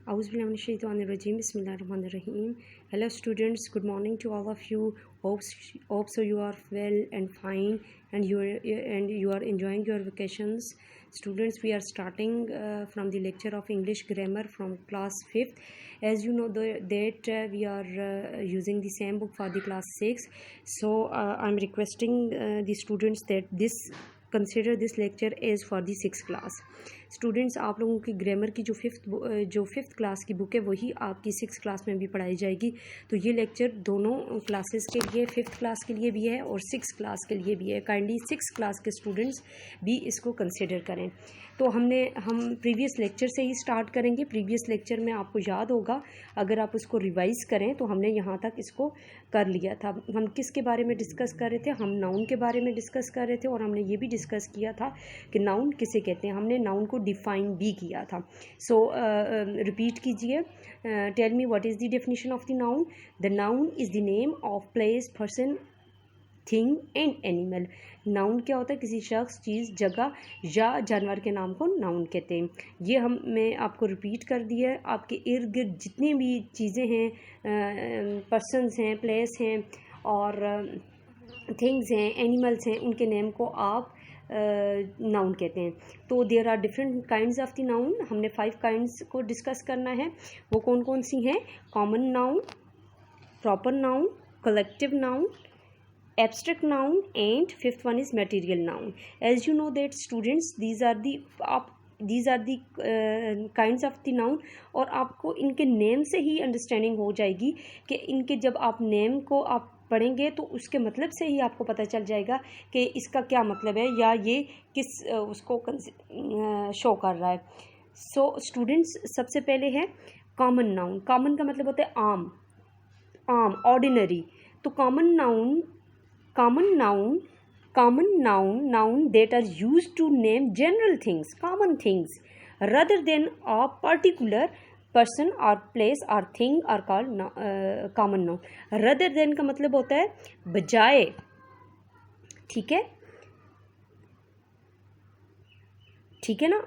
Auzubillahiminash-shaytanir-rajim. Bismillahir-rahmanir-rahim. Hello students, good morning to all of you. Hope so you are well and fine, and you are enjoying your vacations. Students, we are starting from the lecture of English grammar from class 5th. As you know that we are using the same book for the class 6. So I'm requesting the students that consider this lecture as for the 6th class. Students, आप लोगों की grammar की जो fifth class की book है वही आपकी 6th class में भी पढ़ाई जाएगी. तो ये लेक्चर दोनों क्लासेस के लिए 5th क्लास के लिए भी है और 6th क्लास के लिए भी है. काइंडली 6th क्लास के स्टूडेंट्स भी इसको कंसिडर करें. तो हम प्रीवियस लेक्चर से ही स्टार्ट करेंगे. प्रीवियस लेक्चर में आपको याद होगा, अगर आप उसको रिवाइज़ करें तो हमने यहाँ तक इसको कर लिया था. हम किसके बारे में डिस्कस कर रहे थे? हम नाउन के बारे में डिस्कस कर रहे थे और हमने ये भी डिस्कस किया था कि नाउन किसे कहते हैं. हमने नाउन को डिफ़ाइन भी किया था. सो रिपीट कीजिए. Tell me what is the definition of the noun. The noun is the name of place, person, thing and animal. Noun क्या होता है? किसी शख्स, चीज़, जगह या जानवर के नाम को नाउन कहते हैं. ये मैं आपको रिपीट कर दिया है. आपके इर्द गिर्द जितनी भी चीज़ें हैं, पर्सन्स हैं, प्लेस हैं और थिंग्स हैं, एनिमल्स हैं, उनके नेम को आप नाउन कहते हैं. तो there are different kinds of the noun. हमने 5 काइंड्स को डिस्कस करना है. वो कौन कौन सी हैं? Common noun, proper noun, collective noun, abstract noun, and 5th one is material noun. As you know that students, these are the kinds of the noun. और आपको इनके नेम से ही अंडरस्टैंडिंग हो जाएगी कि इनके जब आप नेम को आप पढ़ेंगे तो उसके मतलब से ही आपको पता चल जाएगा कि इसका क्या मतलब है या ये किस उसको शो कर रहा है. सो स्टूडेंट्स, सबसे पहले है कॉमन नाउन. कॉमन का मतलब होता है आम, ऑर्डिनरी. तो common noun that are used to name general things, common things, rather than a particular person or place or thing are called common noun. rather than का मतलब होता है बजाय. ठीक है ना.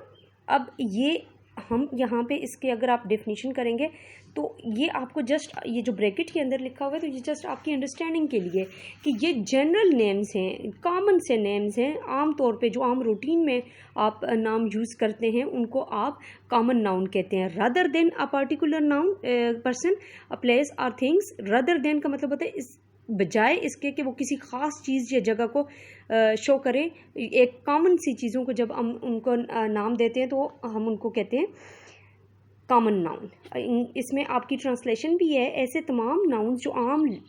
अब ये हम यहाँ पे इसके अगर आप डेफिनेशन करेंगे तो ये आपको जस्ट ये जो ब्रैकेट के अंदर लिखा हुआ है तो ये जस्ट आपकी अंडरस्टैंडिंग के लिए कि ये जनरल नेम्स हैं, कॉमन से नेम्स हैं. आम तौर पे जो आम रूटीन में आप नाम यूज़ करते हैं उनको आप कॉमन नाउन कहते हैं. Rather than a particular noun, person, a place और थिंग्स. रदर देन का मतलब होता है इस बजाय इसके कि वो किसी ख़ास चीज़ या जगह को शो करें. एक कॉमन सी चीज़ों को जब हम उनको नाम देते हैं तो हम उनको कहते हैं कॉमन नाउन. इसमें आपकी ट्रांसलेशन भी है. ऐसे तमाम नाउन्स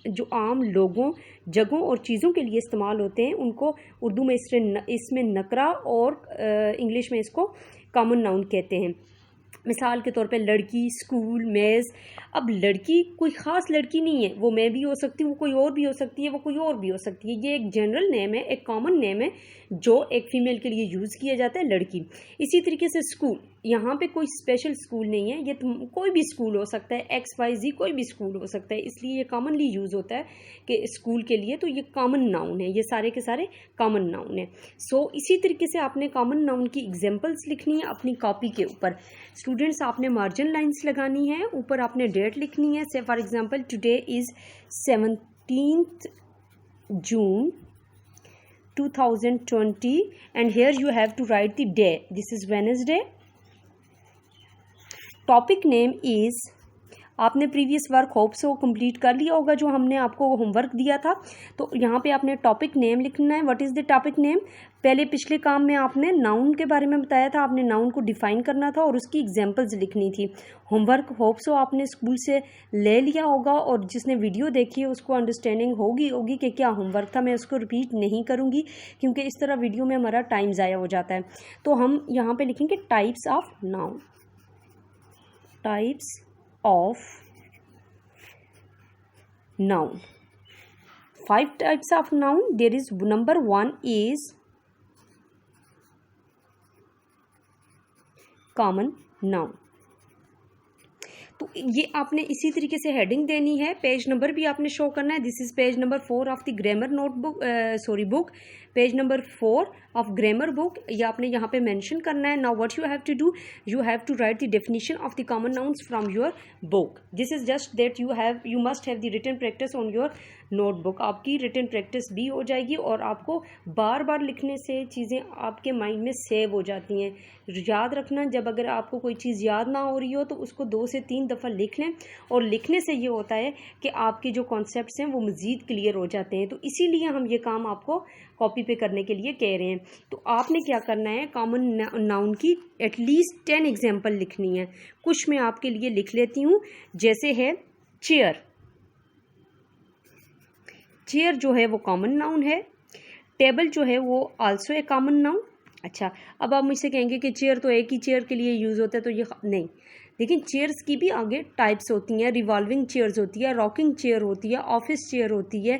जो आम लोगों, जगहों और चीज़ों के लिए इस्तेमाल होते हैं उनको उर्दू में इसमें नकरा और इंग्लिश में इसको कॉमन नाउन कहते हैं. मिसाल के तौर पे लड़की, स्कूल, मेज़. अब लड़की कोई ख़ास लड़की नहीं है, वो मैं भी हो सकती हूँ, वो कोई और भी हो सकती है, वो कोई और भी हो सकती है. ये एक जनरल नेम है, एक कॉमन नेम है जो एक फ़ीमेल के लिए यूज़ किया जाता है, लड़की. इसी तरीके से स्कूल, यहाँ पे कोई स्पेशल स्कूल नहीं है. ये कोई भी स्कूल हो सकता है, XYZ कोई भी स्कूल हो सकता है. इसलिए ये कॉमनली यूज़ होता है कि स्कूल के लिए. तो ये कॉमन नाउन है. ये सारे के सारे कॉमन नाउन है. सो इसी तरीके से आपने कॉमन नाउन की एग्जांपल्स लिखनी है अपनी कॉपी के ऊपर. स्टूडेंट्स, आपने मार्जिन लाइंस लगानी है, ऊपर आपने डेट लिखनी है. से for example today is 17th June 2020 and here you have to write the day. This is Wednesday. Topic name is, आपने प्रीवियस वर्क होप से वो कंप्लीट कर लिया होगा जो हमने आपको होमवर्क दिया था. तो यहाँ पे आपने टॉपिक नेम लिखना है. What is the topic name? पहले पिछले काम में आपने नाउन के बारे में बताया था. आपने नाउन को डिफ़ाइन करना था और उसकी एग्जांपल्स लिखनी थी. होमवर्क होप सो आपने स्कूल से ले लिया होगा और जिसने वीडियो देखी है उसको अंडरस्टैंडिंग होगी कि क्या होमवर्क था. मैं उसको रिपीट नहीं करूँगी क्योंकि इस तरह वीडियो में हमारा टाइम ज़ाया हो जाता है. तो हम यहाँ पर लिखेंगे types of noun. Types of noun. 5 types of noun. There is number 1 is common noun. तो ये आपने इसी तरीके से हेडिंग देनी है, पेज नंबर भी आपने शो करना है। This is page number 4 of the grammar notebook, book, page number 4 of grammar book, ये आपने यहाँ पे मेंशन करना है। Now what you have to do, you have to write the definition of the common nouns from your book. This is just that you must have the written practice on your notebook. आपकी written practice भी हो जाएगी और आपको बार बार लिखने से चीज़ें आपके माइंड में सेव हो जाती हैं। याद रखना, जब अगर आपको कोई चीज़ याद ना हो रही हो तो उसको 2 से 3 दफ़ा लिख लें, और लिखने से ये होता है कि आपके जो कॉन्सेप्ट्स हैं वो मज़ीद क्लियर हो जाते हैं। तो इसीलिए हम ये काम आपको कॉपी पे करने के लिए कह रहे हैं। तो आपने क्या करना है, कॉमन नाउन की एटलीस्ट 10 एग्जाम्पल लिखनी है। कुछ मैं आपके लिए लिख लेती हूँ, जैसे है चेयर। चेयर जो है वो कॉमन नाउन है। टेबल जो है वो आल्सो ए कॉमन नाउन। अच्छा, अब आप मुझसे कहेंगे कि चेयर तो एक ही चेयर के लिए यूज़ होता है, तो ये नहीं। लेकिन चेयर्स की भी आगे टाइप्स होती हैं। रिवॉल्विंग चेयर्स होती है, रॉकिंग चेयर होती है, ऑफिस चेयर होती है,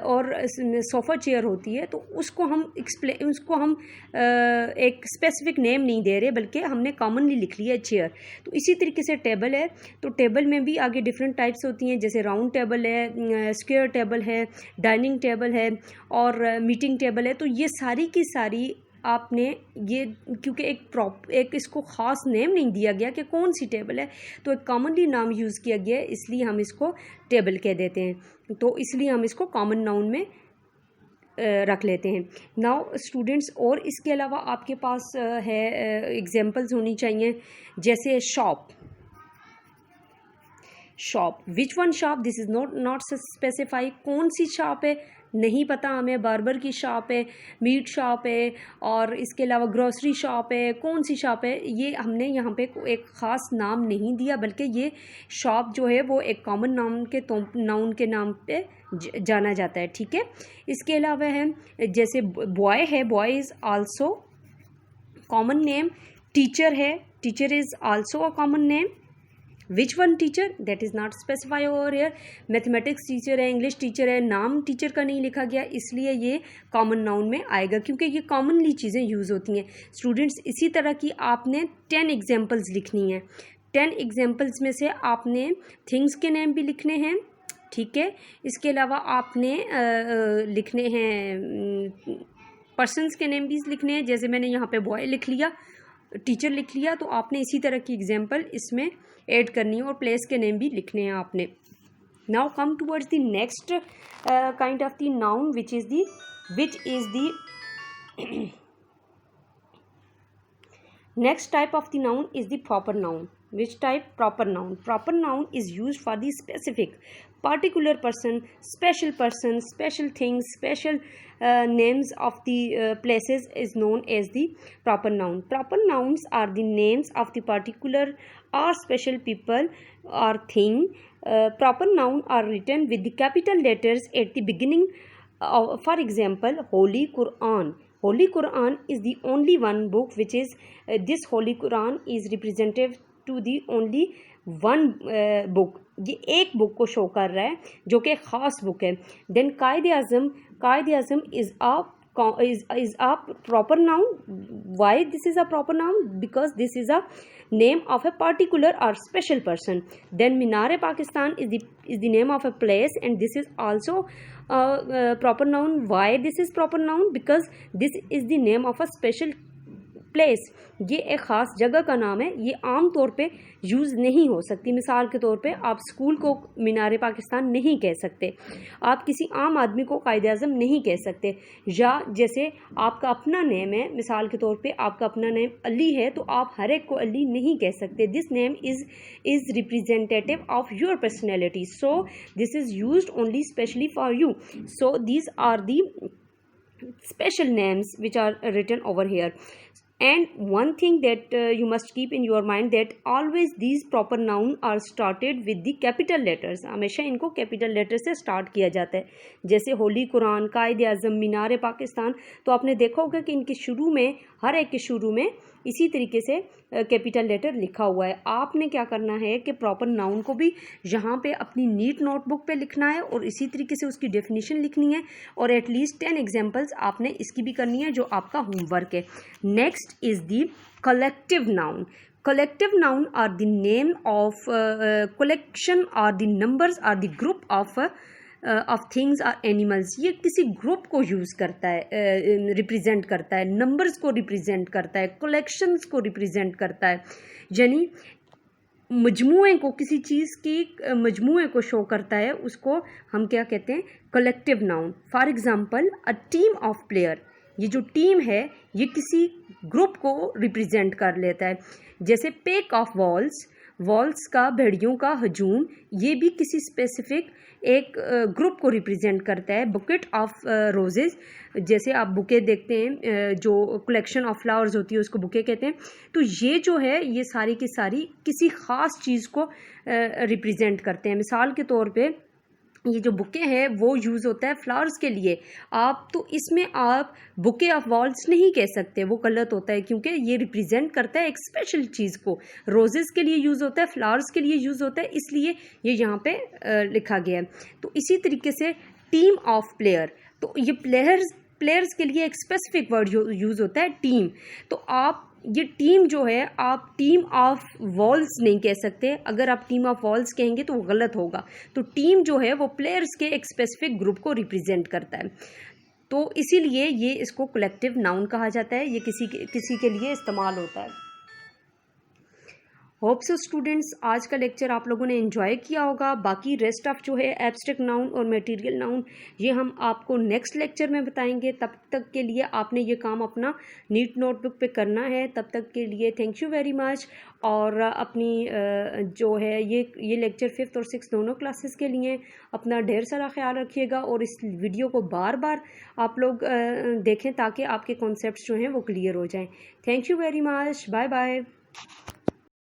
और सोफ़ा चेयर होती है। तो उसको हम एक स्पेसिफिक नेम नहीं दे रहे, बल्कि हमने कॉमनली लिख लिया है चेयर। तो इसी तरीके से टेबल है, तो टेबल में भी आगे डिफरेंट टाइप्स होती हैं, जैसे राउंड टेबल है, स्क्वायर टेबल है, डाइनिंग टेबल है, और मीटिंग टेबल है। तो ये सारी की सारी आपने ये, क्योंकि एक इसको ख़ास नेम नहीं दिया गया कि कौन सी टेबल है, तो एक कॉमनली नाम यूज़ किया गया है, इसलिए हम इसको टेबल कह देते हैं। तो इसलिए हम इसको कॉमन नाउन में रख लेते हैं। नाउ स्टूडेंट्स, और इसके अलावा आपके पास है एग्जांपल्स होनी चाहिए, जैसे shop. Shop, which one shop, this is not specify. कौन सी शॉप है नहीं पता हमें, बार्बर की शॉप है, मीट शॉप है, और इसके अलावा ग्रोसरी शॉप है, कौन सी शॉप है, ये हमने यहाँ पे एक ख़ास नाम नहीं दिया, बल्कि ये शॉप जो है वो एक कॉमन नाउन के नाम पे जाना जाता है। ठीक है, इसके अलावा है जैसे बॉय है, boy is also common name. Teacher है, teacher is also a common name. Which one teacher, that is not specify over here. Mathematics teacher है, इंग्लिश टीचर है, नाम टीचर का नहीं लिखा गया, इसलिए ये कॉमन नाउन में आएगा, क्योंकि ये कॉमनली चीज़ें यूज़ होती हैं। स्टूडेंट्स, इसी तरह की आपने 10 एग्जाम्पल्स लिखनी है। 10 एग्जाम्पल्स में से आपने थिंग्स के नेम भी लिखने हैं, ठीक है। इसके अलावा आपने लिखने हैं पर्सनस के नेम भी लिखने हैं, जैसे मैंने यहाँ पे बॉय लिख लिया, टीचर लिख लिया, तो आपने इसी तरह की एग्जाम्पल इसमें ऐड करनी है, और प्लेस के नेम भी लिखने हैं आपने। Now come towards the next kind of the noun, which is the next type of the noun is the proper noun. Which type? Proper noun. Proper noun is used for the specific, particular person, special things, special names of the places is known as the proper noun. Proper nouns are the names of the particular or special people or thing. Proper noun are written with the capital letters at the beginning. For example, Holy Quran. Holy Quran is the only one book which is this Holy Quran is representative to the only one book. ये एक book को show कर रहा है जो कि ख़ास book है। Then Quaid Azam is a proper noun. Why this is a proper noun? Because this is a name of a particular or special person. Then Minar-e-Pakistan is the name of a place, and this is also proper noun. Why this is proper noun? Because this is the name of a special place, ये एक ख़ास जगह का नाम है, ये आम तौर पे यूज़ नहीं हो सकती। मिसाल के तौर पे आप स्कूल को मीनार पाकिस्तान नहीं कह सकते, आप किसी आम आदमी को कायद आज़म नहीं कह सकते। या जैसे आपका अपना नेम है, मिसाल के तौर पे आपका अपना नेम अली है, तो आप हर एक को अली नहीं कह सकते। This name is representative of your personality, so this is used only specially for you. So these are the special names which are written over here. And one thing that you must keep in your mind, that always these proper noun are started with the capital letters. हमेशा इनको capital letters से start किया जाता है। जैसे होली कुरान, कायद आज़म, मीनार पाकिस्तान, तो आपने देखा होगा कि इनके शुरू में, हर एक के शुरू में इसी तरीके से कैपिटल लेटर लिखा हुआ है। आपने क्या करना है कि प्रॉपर नाउन को भी यहाँ पे अपनी नीट नोटबुक पे लिखना है, और इसी तरीके से उसकी डेफिनेशन लिखनी है, और एटलीस्ट 10 एग्जांपल्स आपने इसकी भी करनी है, जो आपका होमवर्क है। Next is the collective noun. collective noun are the name of collection or the numbers or the group of things or animals. ये किसी ग्रुप को यूज़ करता है, रिप्रेजेंट करता है, नंबर्स को रिप्रेजेंट करता है, कलेक्शंस को रिप्रेजेंट करता है, यानी मजमूए को, किसी चीज़ की मजमूए को शो करता है, उसको हम क्या कहते हैं, collective noun. For example a team of player, ये जो टीम है ये किसी ग्रुप को रिप्रेजेंट कर लेता है. जैसे पैक ऑफ वॉल्स, वॉल्स का, भेड़ियों का हजूम, ये भी किसी स्पेसिफिक एक ग्रुप को रिप्रेजेंट करता है. बुकेट ऑफ रोजेज़, जैसे आप बुके देखते हैं, जो कलेक्शन ऑफ फ्लावर्स होती है उसको बुके कहते हैं. तो ये जो है ये सारी की सारी किसी ख़ास चीज़ को रिप्रेजेंट करते हैं. मिसाल के तौर पे ये जो बुके हैं वो यूज़ होता है फ्लावर्स के लिए. आप तो इसमें आप बुके ऑफ वॉल्स नहीं कह सकते, वो गलत होता है, क्योंकि ये रिप्रेजेंट करता है एक स्पेशल चीज़ को. रोज़ेज़ के लिए यूज़ होता है, फ्लावर्स के लिए यूज़ होता है, इसलिए ये यहाँ पे लिखा गया है. तो इसी तरीके से टीम ऑफ प्लेयर, तो ये प्लेयर्स के लिए एक स्पेसिफिक वर्ड यूज़ होता है, टीम. तो आप ये टीम जो है आप टीम ऑफ वॉल्स नहीं कह सकते. अगर आप टीम ऑफ वॉल्स कहेंगे तो वो गलत होगा. तो टीम जो है वो प्लेयर्स के एक स्पेसिफिक ग्रुप को रिप्रेजेंट करता है. तो इसीलिए ये इसको कलेक्टिव नाउन कहा जाता है. ये किसी के लिए इस्तेमाल होता है. होप सो स्टूडेंट्स, आज का लेक्चर आप लोगों ने एंजॉय किया होगा. बाकी रेस्ट ऑफ जो है एब्स्ट्रैक्ट नाउन और मटेरियल नाउन, ये हम आपको नेक्स्ट लेक्चर में बताएंगे. तब तक के लिए आपने ये काम अपना नीट नोटबुक पे करना है. तब तक के लिए थैंक यू वेरी मच. और अपनी जो है ये लेक्चर 5th और 6th दोनों क्लासेस के लिए अपना ढेर सारा ख्याल रखिएगा. और इस वीडियो को बार बार आप लोग देखें ताकि आपके कॉन्सेप्ट्स जो हैं वो क्लियर हो जाएं. Thank you very much. Bye bye.